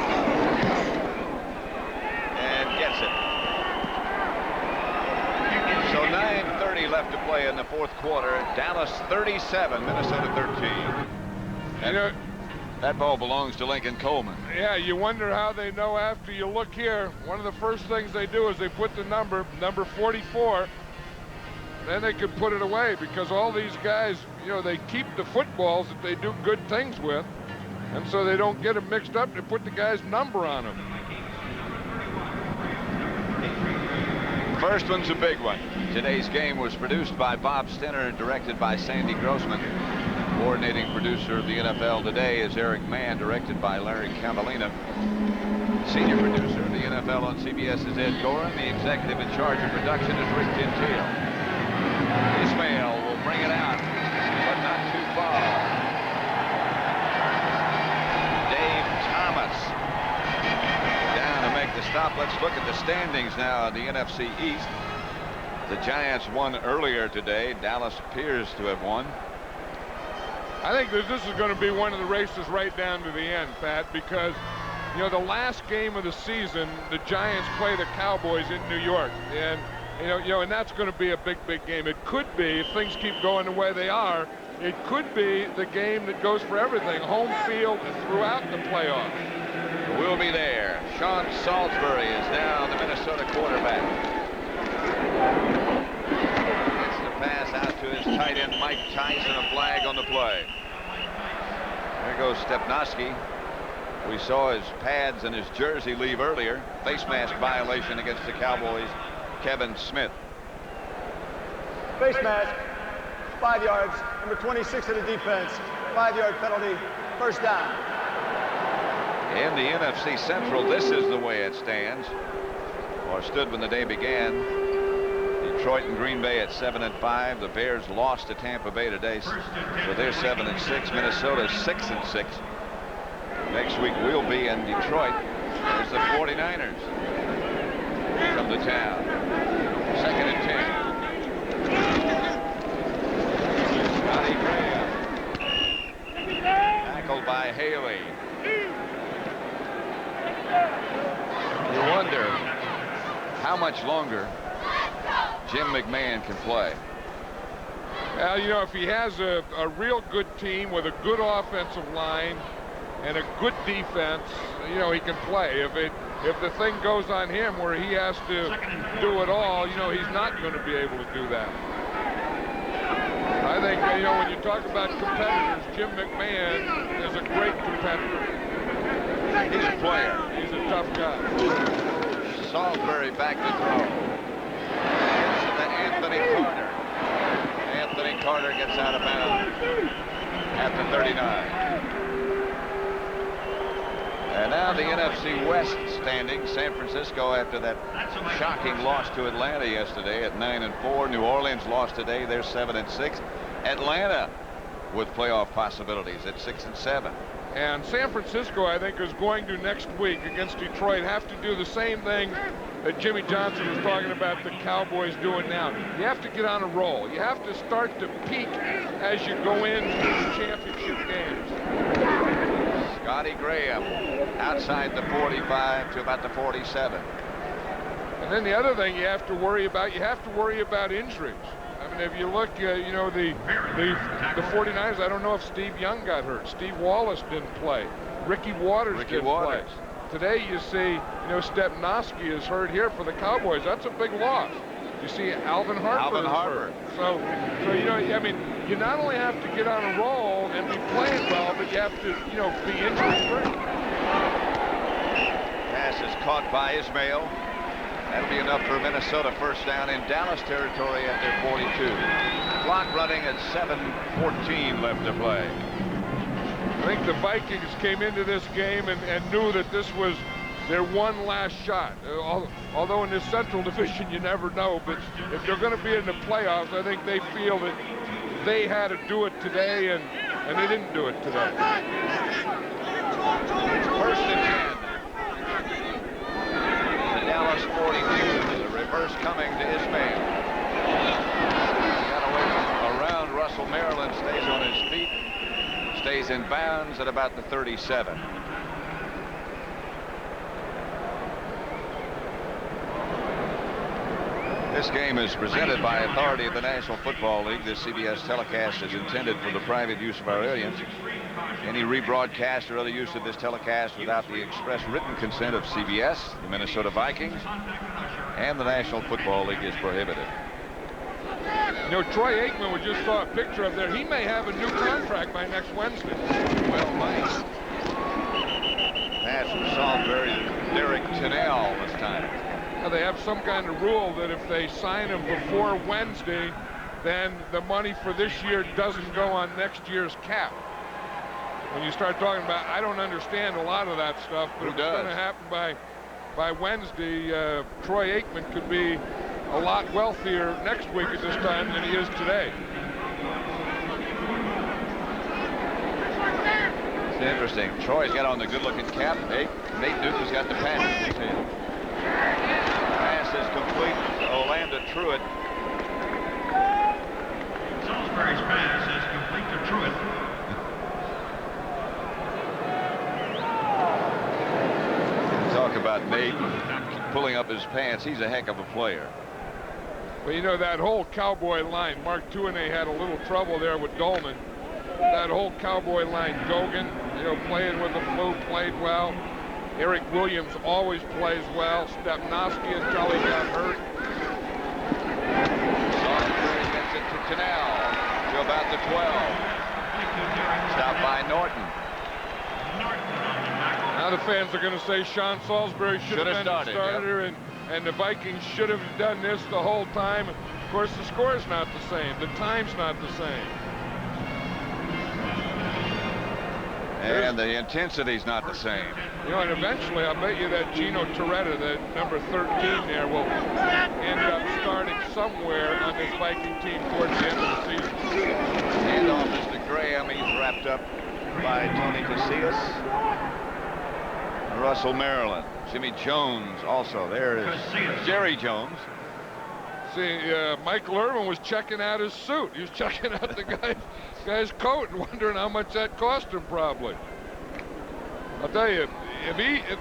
And gets it. So 9:30 left to play in the fourth quarter. Dallas 37, Minnesota 13. And you know, that ball belongs to Lincoln Coleman. Yeah, you wonder how they know after you look here. One of the first things they do is they put the number 44. Then they can put it away because all these guys, you know, they keep the footballs that they do good things with. And so they don't get them mixed up. They put the guy's number on them. First one's a big one. Today's game was produced by Bob Stenner and directed by Sandy Grossman. Coordinating producer of the NFL today is Eric Mann, directed by Larry Cavalina. Senior producer of the NFL on CBS is Ed Gorin. The executive in charge of production is Rick Gentile. Ismail will bring it out, but not too far. Dave Thomas down to make the stop. Let's look at the standings now in the NFC East. The Giants won earlier today. Dallas appears to have won. I think this is going to be one of the races right down to the end, Pat, because, you know, the last game of the season, the Giants play the Cowboys in New York. And, you know, and that's going to be a big, big game. It could be, if things keep going the way they are, it could be the game that goes for everything, home field throughout the playoffs. We'll be there. Sean Salisbury is now the Minnesota quarterback. Gets the pass out to his tight end, Mike Tice, and a flag on the play. There goes Stepnoski. We saw his pads and his jersey leave earlier. Face mask violation against the Cowboys. Kevin Smith. Face mask, 5 yards. Number 26 of the defense, 5-yard penalty, first down. In the NFC Central, this is the way it stands, or stood when the day began. Detroit and Green Bay at 7-5. The Bears lost to Tampa Bay today, so they're 7-6. Minnesota 6-6. Next week we'll be in Detroit as the 49ers come to town. 2nd and 10. Scotty Graham. Tackled by Haley. You wonder how much longer Jim McMahon can play. Well, you know, if he has a real good team with a good offensive line and a good defense, you know, he can play. If the thing goes on him where he has to do it all, you know, he's not going to be able to do that. I think, you know, when you talk about competitors, Jim McMahon is a great competitor. He's a player. He's a tough guy. Salisbury back to throw. Gets it to Anthony Carter. Anthony Carter gets out of bounds at the 39. And now the NFC West standing. San Francisco, after that shocking loss to Atlanta yesterday at 9-4. New Orleans lost today. They're 7-6. Atlanta with playoff possibilities at 6-7. And San Francisco, I think, is going to next week against Detroit have to do the same thing that Jimmy Johnson was talking about the Cowboys doing now. You have to get on a roll. You have to start to peak as you go into the championship games. Scotty Graham outside the 45 to about the 47. And then the other thing you have to worry about injuries. I mean, if you look, you know, the 49ers, I don't know if Steve Young got hurt. Steve Wallace didn't play. Ricky Waters didn't play. Today you see, you know, Stepnoski is hurt here for the Cowboys. That's a big loss. You see Alvin Harper is hurt. So, you know, I mean, you not only have to get on a roll and be playing well, but you have to, you know, be injury-free. Pass is caught by Ismail. That'll be enough for Minnesota first down in Dallas territory at their 42. Clock running at 7:14 left to play. I think the Vikings came into this game and knew that this was their one last shot. Although in this Central Division you never know, but if they're going to be in the playoffs, I think they feel that they had to do it today, and they didn't do it today. First and 10. The Dallas 42. The reverse coming to Ismail. Got away from around Russell Maryland, stays on his feet. Stays in bounds at about the 37. This game is presented by authority of the National Football League. This CBS telecast is intended for the private use of our audience. Any rebroadcast or other use of this telecast without the express written consent of CBS, the Minnesota Vikings, and the National Football League is prohibited. You know, Troy Aikman, we just saw a picture of there. He may have a new contract by next Wednesday. Well, nice. Pass from Salisbury to Derek Tennell this time. Now, they have some kind of rule that if they sign him before Wednesday, then the money for this year doesn't go on next year's cap. When you start talking about, I don't understand a lot of that stuff, but if it's going to happen by Wednesday, Troy Aikman could be a lot wealthier next week at this time than he is today. It's interesting. Troy's got on the good-looking cap. Nate Duke has got the patch in his hand. Pass is complete. Orlando Truitt. Salisbury's pass is complete to Truitt. Talk about Nate pulling up his pants. He's a heck of a player. Well, you know, that whole Cowboy line, Mark Tuinei had a little trouble there with Dolman. That whole Cowboy line, Gogan, you know, playing with the flu, played well. Eric Williams always plays well. Stepnoski until he got hurt. Salisbury gets it to Tennell to about the 12. Stopped by Norton. Now the fans are going to say Sean Salisbury should have been the starter, yep. and the Vikings should have done this the whole time. Of course, the score's not the same. The time's not the same. And the intensity's not the same. You know, and eventually, I'll bet you that Gino Torretta, that number 13 there, will end up starting somewhere on this Viking team towards the end of the season. Handoff is to Graham. He's wrapped up by Tony Casillas. Russell Maryland. Jimmy Jones also. There is Jerry Jones. See, Michael Irvin was checking out his suit. He was checking out the guy's coat and wondering how much that cost him, probably. I'll tell you, if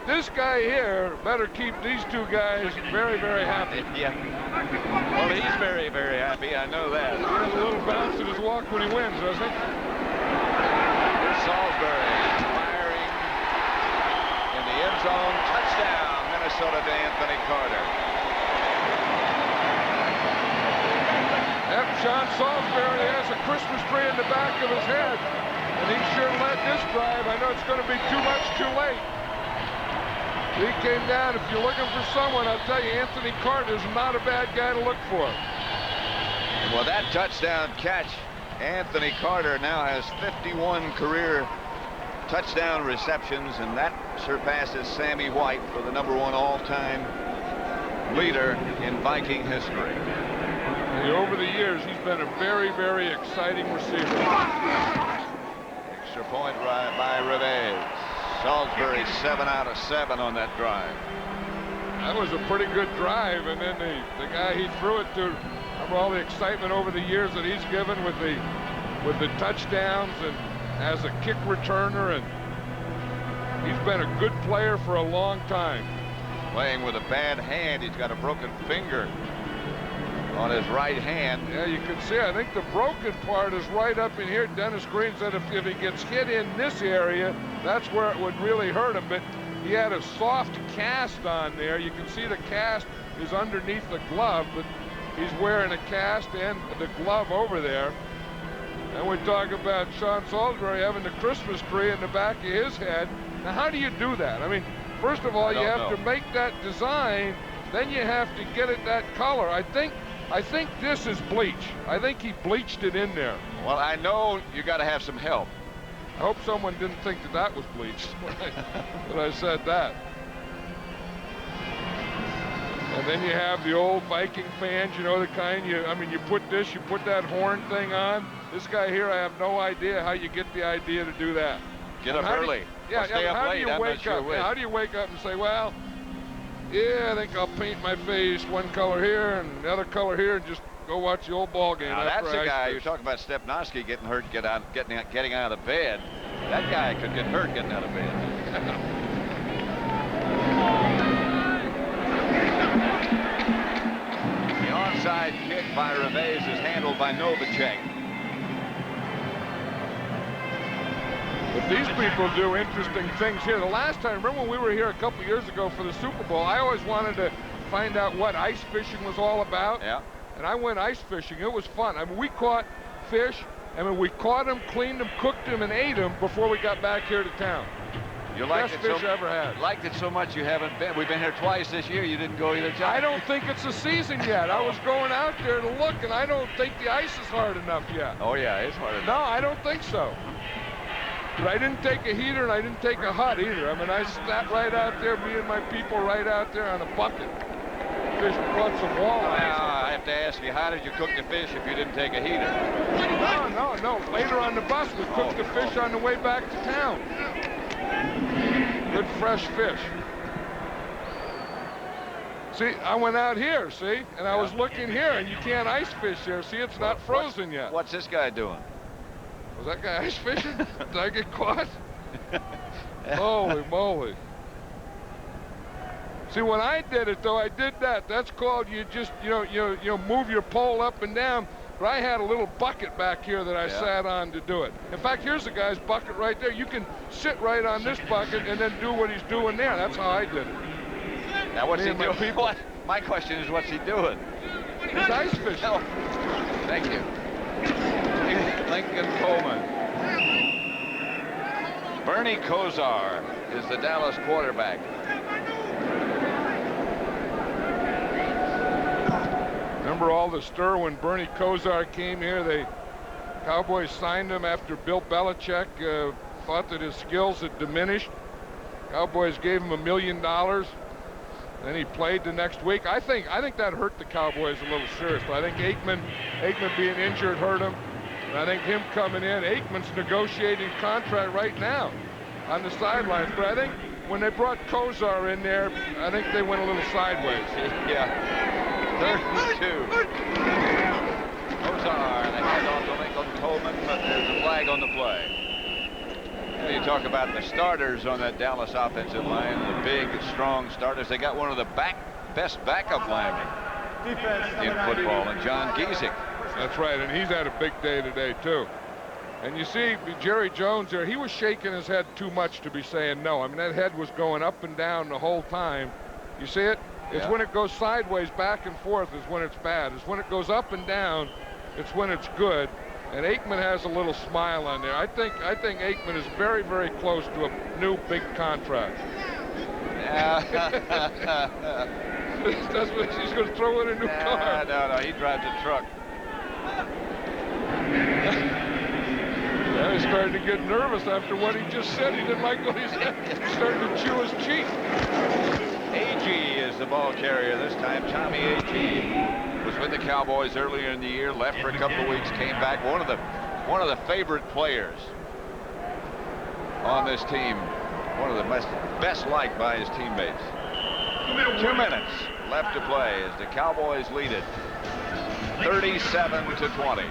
this guy here better keep these two guys very, very happy. Yeah. Well, he's very, very happy. I know that. He has a little bounce in his walk when he wins, doesn't he? Here's Salisbury firing in the end zone. Touchdown, Minnesota to Anthony Carter. Yep, Sean Salisbury has a Christmas tree in the back of his head, and he sure led this drive. I know it's going to be too much too late. He came down. If you're looking for someone, I'll tell you, Anthony Carter is not a bad guy to look for. Well, that touchdown catch, Anthony Carter now has 51 career touchdown receptions, and that surpasses Sammy White for the #1 all-time leader in Viking history. Over the years, he's been a very, very exciting receiver. Extra point by Rivez. Salisbury 7 out of 7 on that drive. That was a pretty good drive, and then the guy he threw it to, remember all the excitement over the years that he's given with the touchdowns and as a kick returner, and he's been a good player for a long time. Playing with a bad hand. He's got a broken finger on his right hand. Yeah, you can see, I think the broken part is right up in here. Dennis Green said if he gets hit in this area, that's where it would really hurt him. But he had a soft cast on there. You can see the cast is underneath the glove, but he's wearing a cast and the glove over there. And we talk about Sean Salisbury having the Christmas tree in the back of his head. Now, how do you do that? I mean, first of all, you have to make that design, then you have to get it that color. I think this is bleach. I think he bleached it in there. Well, I know you got to have some help. I hope someone didn't think that that was bleached when I said that. And then you have the old Viking fans, you know, the kind you put that horn thing on. This guy here, I have no idea how you get the idea to do that. Get up early. Yeah, stay up late. I'm not sure which. How do you wake up and say, well, yeah, I think I'll paint my face one color here and the other color here and just go watch the old ball game? Now that's the guy you're talking about, Stepnoski, getting hurt, getting out of bed. That guy could get hurt getting out of bed. The onside kick by Revés is handled by Novacek. But these people do interesting things here. The last time, remember when we were here a couple years ago for the Super Bowl, I always wanted to find out what ice fishing was all about. Yeah. And I went ice fishing. It was fun. I mean, we caught fish. I mean, we caught them, cleaned them, cooked them, and ate them before we got back here to town. You liked Best it fish I ever had. Liked it so much you haven't been. We've been here twice this year. You didn't go either time. I don't think it's the season yet. I was going out there to look, and I don't think the ice is hard enough yet. Oh, yeah, it's hard enough. No, I don't think so. But I didn't take a heater, and I didn't take a hut either. I mean, I sat right out there, me and my people right out there on a bucket. Fish caught some walleyes. I have to ask you, how did you cook the fish if you didn't take a heater? No. Later on the bus, we cooked the fish on the way back to town. Good fresh fish. See, I went out here, see, and I was looking here, and you can't ice fish there. See, it's not frozen yet. What's this guy doing? Was that guy ice fishing? Did I get caught? Holy moly. See, when I did it, though, I did that. That's called you just, you know, move your pole up and down. But I had a little bucket back here that I sat on to do it. In fact, here's the guy's bucket right there. You can sit right on this bucket and then do what he's doing there. That's how I did it. Now, what's he doing? My question is, what's he doing? He's ice fishing. Oh, thank you. Lincoln Coleman. Bernie Kosar is the Dallas quarterback. Remember all the stir when Bernie Kosar came here? The Cowboys signed him after Bill Belichick thought that his skills had diminished. Cowboys gave him $1 million. Then he played the next week. I think that hurt the Cowboys a little seriously. I think Aikman being injured hurt him. And I think him coming in, Aikman's negotiating contract right now on the sidelines. But I think when they brought Kosar in there, I think they went a little sideways. Yeah. 3rd and 2. Kosar, the handoff to Lincoln Coleman, but there's a flag on the play. And you talk about the starters on that Dallas offensive line, the big, strong starters. They got one of the best backup linemen in football, and John Giesick. That's right, and he's had a big day today, too. And you see Jerry Jones there, he was shaking his head too much to be saying no. I mean, that head was going up and down the whole time. You see it? It's when it goes sideways, back and forth is when it's bad. It's when it goes up and down, it's when it's good. And Aikman has a little smile on there. I think Aikman is very, very close to a new big contract. That's what he's going to throw in a new car. No, he drives a truck. Yeah, he's starting to get nervous after what he just said. He didn't like what he said. He's starting to chew his cheek. Agee is the ball carrier this time. Tommy Agee was with the Cowboys earlier in the year, left for a couple of weeks, came back. One of the favorite players on this team. One of the best liked by his teammates. 2 minutes left to play as the Cowboys lead it 37-20.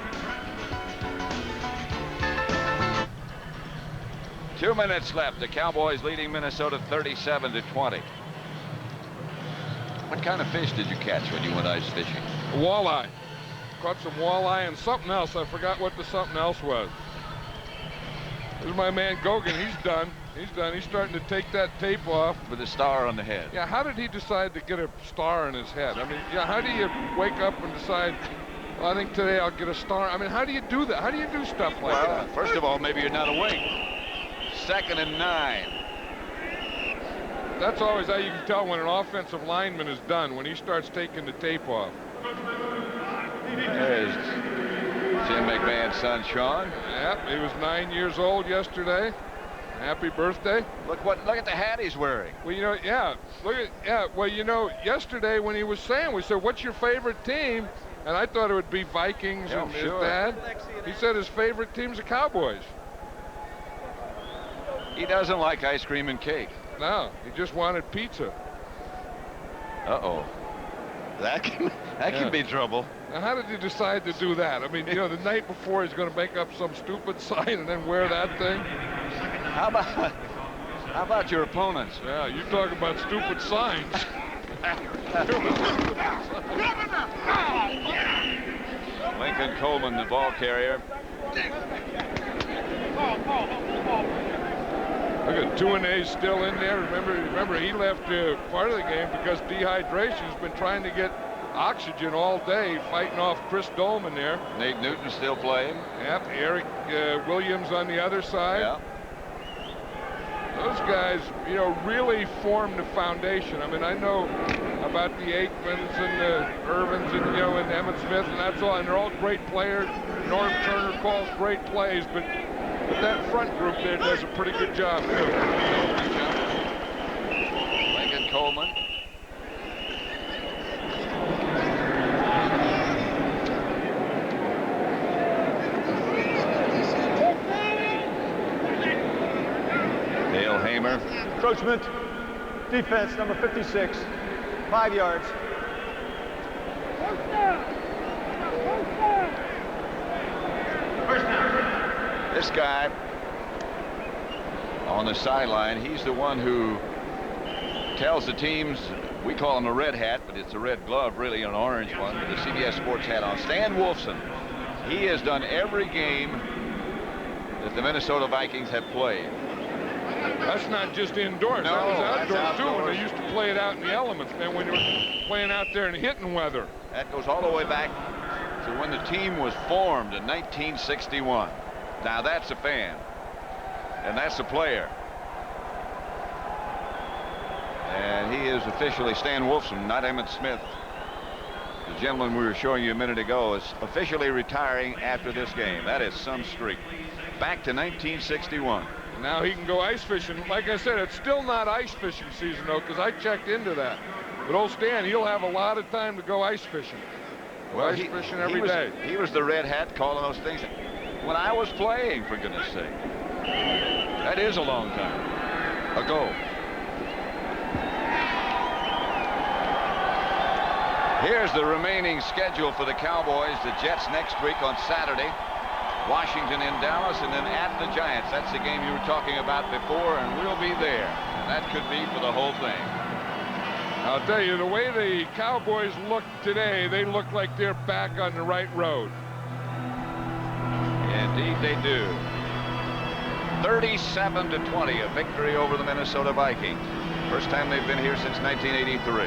2 minutes left. The Cowboys leading Minnesota 37-20. What kind of fish did you catch when you went ice fishing? A walleye. Caught some walleye and something else. I forgot what the something else was. There's my man Gogan. He's done. He's starting to take that tape off. With a star on the head. Yeah, how did he decide to get a star in his head? I mean, yeah, how do you wake up and decide, well, I think today I'll get a star? I mean, how do you do that? How do you do stuff like that? Well, first of all, maybe you're not awake. 2nd and 9. That's always how you can tell when an offensive lineman is done, when he starts taking the tape off. There's Jim McMahon's son, Sean. Yep, he was 9 years old yesterday. Happy birthday. Look at the hat he's wearing. Well, you know, well, you know, yesterday when he was saying, we said, what's your favorite team? And I thought it would be Vikings and his dad. He said his favorite team's the Cowboys. He doesn't like ice cream and cake. No, he just wanted pizza. Uh-oh. That can be trouble. Now, how did you decide to do that? I mean, you know, the night before he's going to make up some stupid sign and then wear that thing. How about your opponents? Yeah, you talk about stupid signs. Lincoln Coleman, the ball carrier. Look at 2-A's still in there. Remember he left part of the game because dehydration's been trying to get oxygen all day, fighting off Chris Dolman there. Nate Newton still playing. Yep, Eric Williams on the other side. Yeah. Those guys, you know, really formed the foundation. I mean, I know about the Aikmans and the Irvins and, you know, and Emmitt Smith, and that's all, and they're all great players. Norm Turner calls great plays, but that front group there does a pretty good job too. Lincoln Coleman. Dale Hamer. Encroachment. Defense, number 56. 5 yards. This guy on the sideline, he's the one who tells the teams, we call him a red hat, but it's a red glove, really an orange one, with the CBS Sports hat on. Stan Wolfson. He has done every game that the Minnesota Vikings have played. That's not just indoors. No, that was that's outdoors, too. outdoors. When they used to play it out in the elements, man, when you were playing out there in hitting weather. That goes all the way back to when the team was formed in 1961. Now that's a fan, and that's a player. And he is officially, Stan Wolfson, not Emmitt Smith. The gentleman we were showing you a minute ago is officially retiring after this game. That is some streak. Back to 1961. Now he can go ice fishing. Like I said, it's still not ice fishing season, though, because I checked into that. But old Stan, he'll have a lot of time to go ice fishing. Well, ice fishing every day. He was the red hat calling those things when I was playing, for goodness sake. That is a long time ago. Here's the remaining schedule for the Cowboys. The Jets next week on Saturday. Washington in Dallas, and then at the Giants. That's the game you were talking about before, and we'll be there. And that could be for the whole thing. I'll tell you, the way the Cowboys look today, they look like they're back on the right road. Indeed they do. 37-20, a victory over the Minnesota Vikings. First time they've been here since 1983.